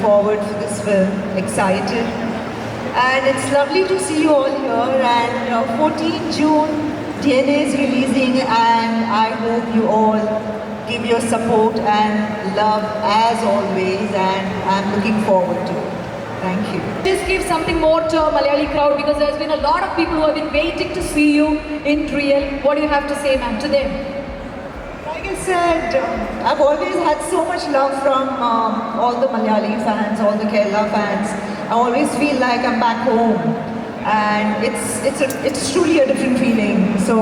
forward for this film, excited. And it's lovely to see you all here. And 14 June, DNA is releasing, and I hope you all give your support and love as always, and I'm looking forward to it. Thank you. Just give something more to our Malayali crowd, because there's been a lot of people who have been waiting to see you in real. What do you have to say, ma'am, to them? Like I said, I've always had so much love from all the Malayali fans, all the Kerala fans. I always feel like I'm back home, and it's truly a different feeling. So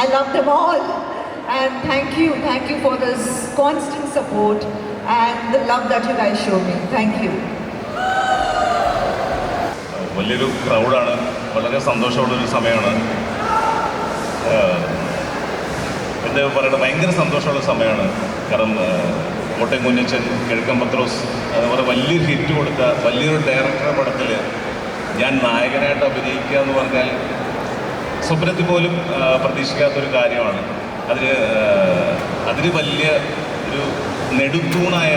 I love them all, and thank you for this constant support and the love that you guys show me. Thank you. വലിയൊരു ക്രൗഡാണ്, വളരെ സന്തോഷമുള്ളൊരു സമയമാണ്. എന്താ പറയുക, ഭയങ്കര സന്തോഷമുള്ള സമയമാണ്. കാരണം കോട്ടയം കുഞ്ഞച്ചൻ, കിഴക്കൻ പത്രോസ്, അതുപോലെ വലിയൊരു ഹിറ്റ് കൊടുത്ത വലിയൊരു ഡയറക്ടറുടെ പടത്തിൽ ഞാൻ നായകനായിട്ട് അഭിനയിക്കുക എന്ന് പറഞ്ഞാൽ സ്വപ്നത്തിൽ പോലും പ്രതീക്ഷിക്കാത്തൊരു കാര്യമാണ്. അതിന് വലിയ ഒരു നെടുത്തൂണായ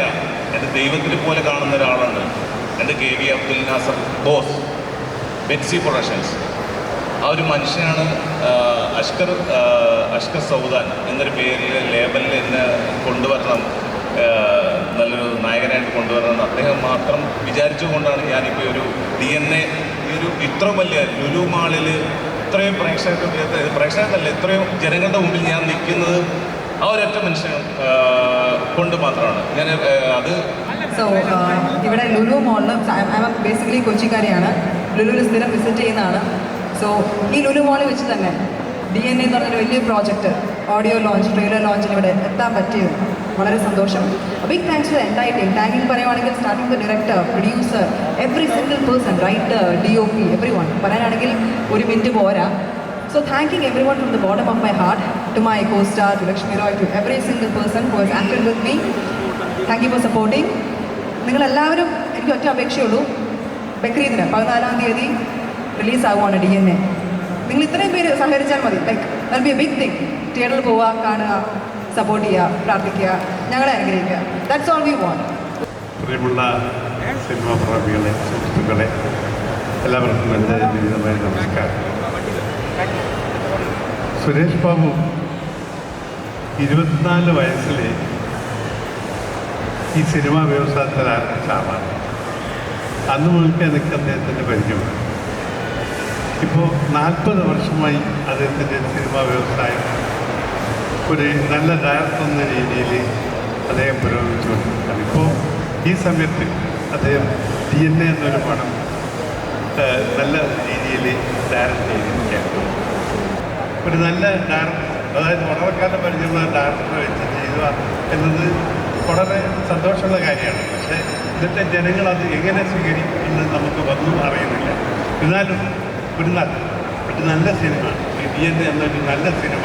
എൻ്റെ ദൈവത്തിനെ പോലെ കാണുന്ന ഒരാളാണ് എൻ്റെ KV Abdul Nasar boss, Betsy productions. ആ ഒരു മനുഷ്യനാണ് അഷ്കർ സൗദാൻ എന്നൊരു പേരിൽ ലേബലിൽ എന്നെ കൊണ്ടുവരണം, നല്ലൊരു നായകനായിട്ട് കൊണ്ടുവരണം. അദ്ദേഹം മാത്രം വിചാരിച്ചുകൊണ്ടാണ് ഞാനിപ്പോൾ ഒരു DNA ഇത്ര വലിയ ലുലു മാളിൽ ഇത്രയും പ്രേക്ഷകരല്ല ഇത്രയും ജനങ്ങളുടെ മുമ്പിൽ ഞാൻ നിൽക്കുന്നത് ആ ഒരൊറ്റ മനുഷ്യൻ കൊണ്ട് മാത്രമാണ്. ഞാൻ അത് ഇവിടെ ലുലു മാളിൽ ബേസിക്കലി കൊച്ചിക്കാരിയാണ്, ലുലുവിൽ സ്ഥിരം വിസിറ്റ് ചെയ്യുന്നതാണ്. സോ ഈ ലുലു മാളിൽ വെച്ച് തന്നെ DNA എന്ന് പറഞ്ഞൊരു വലിയ പ്രോജക്റ്റ്, ഓഡിയോ ലോഞ്ച്, ട്രെയിലർ ലോഞ്ചിന് ഇവിടെ എത്താൻ പറ്റിയത് വളരെ സന്തോഷം. Big thanks to entire team. Thanking പറയുവാണെങ്കിൽ starting the director, producer, every single person, writer, DOP, every one. പറയാനാണെങ്കിൽ ഒരു മിനിറ്റ് പോരാ. So thanking everyone from the bottom of my heart, to my co-star, to Lakshmi Roy, to every single person who has acted with me. Thank you for supporting. നിങ്ങളെല്ലാവരും, എനിക്ക് ഒറ്റ അപേക്ഷയുള്ളൂ, ബക്രീദിന് 14-ാം തീയതി റിലീസാകുവാണ് DNA. നിങ്ങൾ ഇത്രയും പേര് സഹകരിച്ചാൽ മതി. Like that be a big thing. തിയേറ്ററിൽ പോവുക, കാണുക, സപ്പോർട്ട് ചെയ്യുക, പ്രാർത്ഥിക്കുക, ഞങ്ങളെ അനുഗ്രഹിക്കുക. That's all we want. പ്രിയമുള്ള സിനിമാ പ്രേമികളെ, സുഹൃത്തുക്കളെ, എല്ലാവർക്കും എൻ്റെ വിനീതമായ നമസ്കാരം. സുരേഷ് ബാബു 24 വയസ്സിൽ ഈ സിനിമാ വ്യവസായത്തിൽ ആരംഭിച്ച ആളാണ്. അന്ന് മുഴുക്കെ എനിക്ക് അദ്ദേഹത്തിൻ്റെ പരിചയമാണ്. ഇപ്പോൾ 40 വർഷമായി അദ്ദേഹത്തിൻ്റെ സിനിമാ വ്യവസായം ഒരു നല്ല ഡയറക്ടർ എന്ന രീതിയിൽ അദ്ദേഹം പുരോഗമിച്ചുകൊണ്ടിരിക്കുകയാണ്. ഇപ്പോൾ ഈ സമയത്ത് അദ്ദേഹം DNA എന്നൊരു പടം നല്ല രീതിയിൽ ഡയറക്റ്റ് ചെയ്തിരിക്കുകയാണ്. ഒരു നല്ല ഡയറക്ടർ, അതായത് വളരെ കാലം പരിചയമുള്ള ഡയറക്ടറെ വെച്ച് ചെയ്യുക എന്നത് വളരെ സന്തോഷമുള്ള കാര്യമാണ്. പക്ഷേ ഇന്നത്തെ ജനങ്ങൾ അത് എങ്ങനെ സ്വീകരിക്കും എന്ന് നമുക്ക് ഒന്നും അറിയുന്നില്ല. എന്നാലും ഒരു നല്ല സിനിമ, DNA എന്നൊരു നല്ല സിനിമ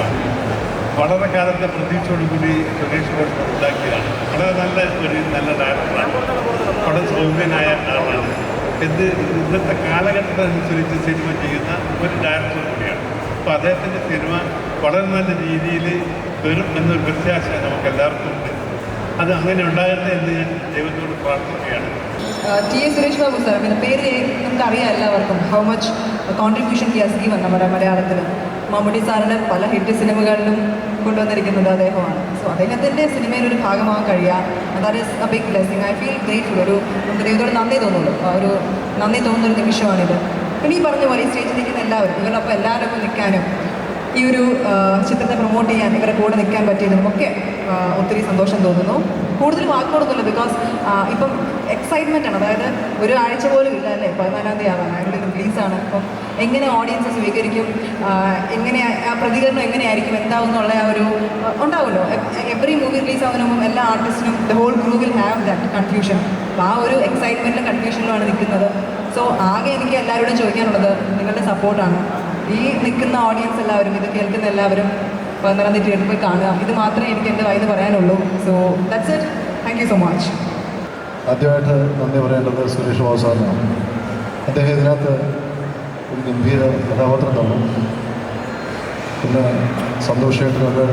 വളരെ കാലത്തെ പ്രതീക്ഷയോടുകൂടി സുരേഷ് ഗോപി ഉണ്ടാക്കിയതാണ്. വളരെ നല്ല ഡയറക്ടറാണ്, വളരെ സൗമ്യനായ ആളാണ്. ഇന്നത്തെ കാലഘട്ടത്തിനനുസരിച്ച് സിനിമ ചെയ്യുന്ന ഒരു ഡയറക്ടർ കൂടിയാണ്. അപ്പോൾ അദ്ദേഹത്തിൻ്റെ സിനിമ വളരെ നല്ല രീതിയിൽ വരും എന്നൊരു പ്രത്യാശ നമുക്ക് എല്ലാവർക്കും ഉണ്ട്. അത് അങ്ങനെ ഉണ്ടാകട്ടെ എന്ന് ഞാൻ ദൈവത്തോട് പ്രാർത്ഥിക്കുകയാണ്. TA സുരേഷ് ബാബു സാർ, പിന്നെ പേര് നമുക്കറിയാം എല്ലാവർക്കും, how much contribution he has given നമ്മുടെ മലയാളത്തിൽ. മമ്മൂട്ടി സാറിൻ്റെ പല ഹിറ്റ് സിനിമകളിലും കൊണ്ടുവന്നിരിക്കുന്നത് അദ്ദേഹമാണ്. സോ അദ്ദേഹത്തിൻ്റെ സിനിമയിലൊരു ഭാഗമാകാൻ കഴിയുക, that is a big blessing. I feel grateful. നമുക്ക് ദൈവത്തോട് നന്ദി തോന്നുള്ളൂ. നന്ദി തോന്നുന്നൊരു നിമിഷമാണിത്. പിന്നെ ഈ പറഞ്ഞ പോലെ ഈ സ്റ്റേജിൽ നിൽക്കുന്ന എല്ലാവരും, ഇവരൊപ്പം എല്ലാവരും നിൽക്കാനും ഈ ഒരു ചിത്രത്തെ പ്രൊമോട്ട് ചെയ്യാൻ ഇവരെ കൂടെ നിൽക്കാൻ പറ്റിയതിനുമൊക്കെ ഒത്തിരി സന്തോഷം തോന്നുന്നു. കൂടുതൽ വാക്കുകൊടുക്കില്ല, ബിക്കോസ് ഇപ്പം എക്സൈറ്റ്മെൻ്റ് ആണ്. അതായത് ഒരു ആഴ്ച പോലും ഇല്ല അല്ലേ, 14-ാം തീയതി ആവാൻ, അതിൻ്റെ റിലീസാണ്. അപ്പം എങ്ങനെ ഓഡിയൻസ് സ്വീകരിക്കും, എങ്ങനെ ആ പ്രതികരണം എങ്ങനെയായിരിക്കും, എന്താവുന്നുള്ള ആ ഒരു ഉണ്ടാവുമല്ലോ. എവറി മൂവി റിലീസ് ആവുന്നതിന് മുമ്പ് എല്ലാ ആർട്ടിസ്റ്റിനും the whole crew will have that confusion. അപ്പോൾ ആ ഒരു എക്സൈറ്റ്മെൻറ്റിലും കൺഫ്യൂഷനിലുമാണ് നിൽക്കുന്നത്. സോ ആകെ എനിക്ക് എല്ലാവരോടും ചോദിക്കാനുള്ളത് നിങ്ങളുടെ സപ്പോർട്ടാണ്. ഈ നിൽക്കുന്ന ഓഡിയൻസ് എല്ലാവരും, ഇത് കേൾക്കുന്ന എല്ലാവരും 14-ാം തീയതി തിയേറ്ററിൽ പോയി കാണുക. ഇത് മാത്രമേ എനിക്ക് എൻ്റെ വായിന്ന് പറയാനുള്ളൂ. So that's it. Thank you so much. ആദ്യമായിട്ട് നന്ദി പറയേണ്ടത് സുരേഷ് ബാബു സാറിനാണ്. അദ്ദേഹം ഇതിനകത്ത് ഒരു ഗംഭീര കഥാപാത്രം തന്നു. പിന്നെ സന്തോഷമായിട്ട്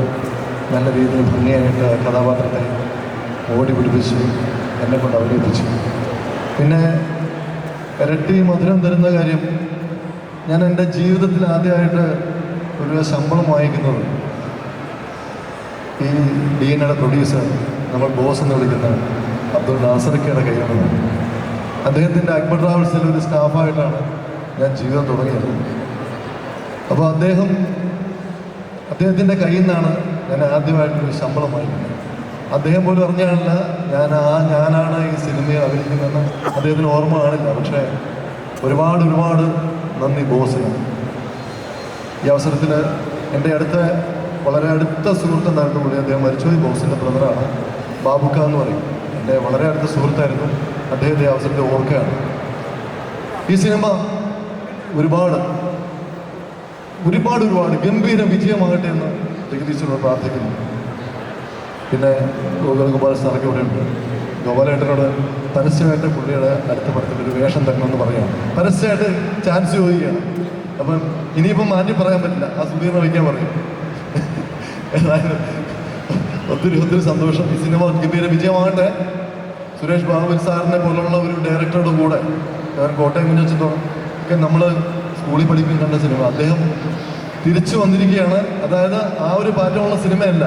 നല്ല രീതിയിൽ ഭംഗിയായിട്ട് കഥാപാത്രത്തെ ഓടി പിടിപ്പിച്ചു. എന്നെക്കൊണ്ട് അവതരിപ്പിച്ചു. പിന്നെ ഇരട്ടി മധുരം തരുന്ന കാര്യം, ഞാൻ എൻ്റെ ജീവിതത്തിൽ ആദ്യമായിട്ട് ഒരു ശമ്പളം വാങ്ങിക്കുന്നത് ഈ ഡീനയുടെ പ്രൊഡ്യൂസർ, നമ്മൾ ബോസ് എന്ന് വിളിക്കുന്ന അബ്ദുൾ നാസറിക്കയുടെ കയ്യിലാണ്. അദ്ദേഹത്തിൻ്റെ അക്ബർ ട്രാവൽസിൽ ഒരു സ്റ്റാഫായിട്ടാണ് ഞാൻ ജീവിതം തുടങ്ങിയത്. അപ്പോൾ അദ്ദേഹത്തിൻ്റെ കയ്യിൽ നിന്നാണ് ഞാൻ ആദ്യമായിട്ടൊരു ശമ്പളം വാങ്ങിക്കുന്നത്. അദ്ദേഹം പോലും അറിഞ്ഞാണില്ല ഞാനാണ് ഈ സിനിമയിൽ അഭിനയിക്കുന്നതെന്ന് അദ്ദേഹത്തിന് ഓർമ്മ കാണില്ല. പക്ഷേ ഒരുപാട് നന്ദി ബോസിന്. ഈ അവസരത്തിൽ എൻ്റെ വളരെ അടുത്ത സുഹൃത്ത് നടന്നുകൂടി, അദ്ദേഹം മരിച്ചുപോയി, ബോസിൻ്റെ ബ്രദറാണ്, ബാബുക്ക എന്ന് പറയും. എൻ്റെ വളരെ അടുത്ത സുഹൃത്തായിരുന്നു. അദ്ദേഹത്തെ അവസരത്തിൽ ഓർക്കുകയാണ്. ഈ സിനിമ ഒരുപാട് ഗംഭീര വിജയമാകട്ടെ എന്ന് ജഗദീശ്വരനോട് പ്രാർത്ഥിക്കുന്നു. പിന്നെ ഗോപാല സാറൊക്കെ ഇവിടെ ഉണ്ട്. ഗോപാലേട്ടനോട് പരസ്യമായിട്ട് പുള്ളിയുടെ അടുത്ത പടത്തിലൊരു വേഷം തരണമെന്ന് പറയുകയാണ്. പരസ്യമായിട്ട് ചാൻസ് ചോദിക്കുകയാണ്. അപ്പം ഇനിയിപ്പം മാറ്റി പറയാൻ പറ്റില്ല, ആ സുധീർണ വയ്ക്കാൻ പറയും. ഏതായാലും ഒത്തിരി സന്തോഷം. ഈ സിനിമ ഗംഭീര വിജയമാകട്ടെ. സുരേഷ് ബാബു സാറിനെ പോലുള്ള ഒരു ഡയറക്ടറുടെ കൂടെ, ഞാൻ കോട്ടയം കുഞ്ഞച്ചൊക്കെ നമ്മൾ സ്കൂളിൽ പഠിപ്പിക്കുന്ന കണ്ട സിനിമ, അദ്ദേഹം തിരിച്ചു വന്നിരിക്കുകയാണ്. അതായത് ആ ഒരു പാറ്റമുള്ള സിനിമയല്ല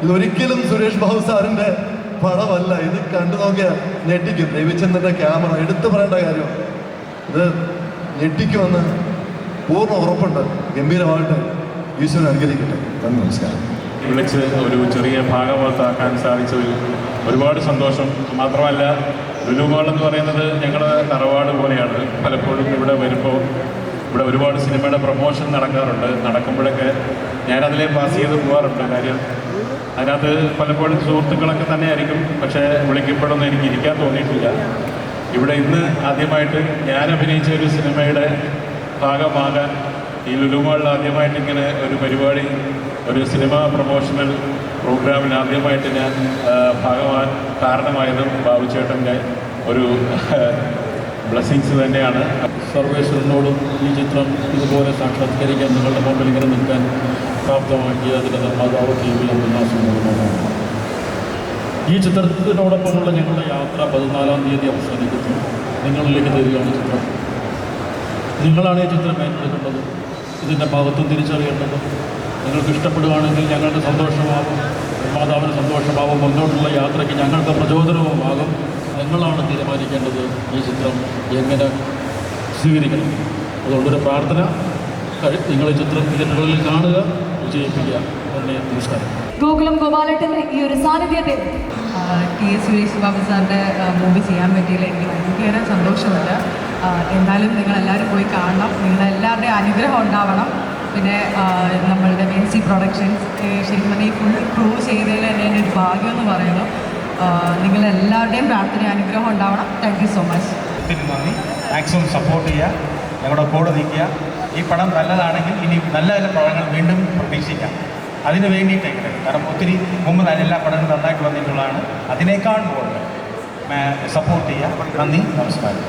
ഇതൊരിക്കലും. സുരേഷ് ബാബു സാറിൻ്റെ പടമല്ല ഇത്. കണ്ടു നോക്കിയാൽ ഞെട്ടിക്കും. രവിചന്ദ്രൻ്റെ ക്യാമറ എടുത്തു പറയേണ്ട കാര്യം, ഇത് ഞെട്ടിക്കുമെന്ന് പൂർണ്ണ ഉറപ്പുണ്ട്. ഗംഭീരമായിട്ട് ഈശ്വരൻ അനുഗ്രഹിക്കട്ടെ. നന്ദി, നമസ്കാരം. വിളിച്ച് ഒരു ചെറിയ ഭാഗവത്താക്കാൻ സാധിച്ചതിൽ ഒരുപാട് സന്തോഷം. മാത്രമല്ല, ലുലു മാൾ എന്ന് പറയുന്നത് ഞങ്ങളുടെ തറവാട് പോലെയാണ്. പലപ്പോഴും ഇവിടെ വരുമ്പോൾ ഇവിടെ ഒരുപാട് സിനിമയുടെ പ്രൊമോഷൻ നടക്കുമ്പോഴൊക്കെ ഞാനതിലെ പാസ് ചെയ്ത് പോകാറുണ്ട്. കാര്യം അതിനകത്ത് പലപ്പോഴും സുഹൃത്തുക്കളൊക്കെ തന്നെയായിരിക്കും. പക്ഷേ വിളിക്കപ്പെടുമെന്ന് എനിക്ക് ഇരിക്കാൻ തോന്നിയിട്ടില്ല. ഇവിടെ ഇന്ന് ആദ്യമായിട്ട് ഞാൻ അഭിനയിച്ച ഒരു സിനിമയുടെ ഭാഗമാകാൻ ഈ ലുലു മാളിൽ ആദ്യമായിട്ട് ഇങ്ങനെ ഒരു പരിപാടി, ഒരു സിനിമ പ്രൊമോഷണൽ പ്രോഗ്രാമിൽ ആദ്യമായിട്ട് ഞാൻ ഭാഗമാകാൻ കാരണമായതും ബാബുചേട്ടൻ്റെ ഒരു ബ്ലെസ്സിങ്സ് തന്നെയാണ്. സർവേശ്വരനോടും ഈ ചിത്രം ഇതുപോലെ സാക്ഷാത്കരിക്കാൻ നിങ്ങളുടെ മുമ്പിൽ ഇങ്ങനെ നിൽക്കാൻ പ്രാപ്തമാക്കിയ അതിൻ്റെ നിർമ്മാതാവ് TV അബ്ദുൽ. ഈ ചിത്രത്തിനോടൊപ്പമുള്ള ഞങ്ങളുടെ യാത്ര 14-ാം തീയതി അവസാനിക്കുന്നു. നിങ്ങളിലേക്ക് തരികയാണ് ചിത്രം. നിങ്ങളാണ് ഈ ചിത്രം ഏറ്റെടുക്കേണ്ടത്. ഇതിൻ്റെ മഹത്വം തിരിച്ചറിയേണ്ടത്. നിങ്ങൾക്ക് ഇഷ്ടപ്പെടുകയാണെങ്കിൽ ഞങ്ങൾക്ക് സന്തോഷമാകും, നിർമ്മാതാവിന് സന്തോഷമാകും, മുന്നോട്ടുള്ള യാത്രയ്ക്ക് ഞങ്ങൾക്ക് പ്രചോദനവുമാകും. നിങ്ങളാണ് തീരുമാനിക്കേണ്ടത് ഈ ചിത്രം എങ്ങനെ സ്വീകരിക്കണം. അതുകൊണ്ടൊരു പ്രാർത്ഥന, നിങ്ങൾ ഈ ചിത്രം തിയേറ്ററുകളിൽ കാണുക, വിജയിപ്പിക്കുക. നന്ദി, നമസ്കാരം. ഗോകുലം ഗോപാലേട്ടൻ്റെ ഈ ഒരു സാന്നിധ്യത്തിൽ സുരേഷ് ബാബു സാറിൻ്റെ മൂവി ചെയ്യാൻ പറ്റിയില്ല. എനിക്ക് ഭയങ്കര സന്തോഷമുണ്ട്. എന്തായാലും നിങ്ങളെല്ലാവരും പോയി കാണണം. നിങ്ങളെല്ലാവരുടെയും അനുഗ്രഹം ഉണ്ടാവണം. പിന്നെ നമ്മളുടെ മെൻസി പ്രൊഡക്ഷൻസ് ശരിക്കും പറഞ്ഞാൽ ഈ ഫുൾ ക്രൂ ചെയ്തതിൽ തന്നെ എൻ്റെ ഒരു ഭാഗ്യം എന്ന് പറയുന്നു. നിങ്ങളെല്ലാവരുടെയും പ്രാർത്ഥന അനുഗ്രഹം ഉണ്ടാവണം. Thank you so much. ഒത്തിരി നന്ദി. മാക്സിമം സപ്പോർട്ട് ചെയ്യുക, ഞങ്ങളുടെ കൂടെ നിൽക്കുക. ഈ പടം നല്ലതാണെങ്കിൽ ഇനി നല്ല നല്ല പടങ്ങൾ വീണ്ടും പ്രതീക്ഷിക്കാം. അതിന് വേണ്ടിയിട്ടെങ്കിലും, കാരണം ഒത്തിരി മുമ്പ് എല്ലാ പടങ്ങളും നന്നായിട്ട് വന്നിട്ടുള്ളതാണ്. അതിനേക്കാൾ കൂടുതൽ സപ്പോർട്ട് ചെയ്യുക. നന്ദി, നമസ്കാരം.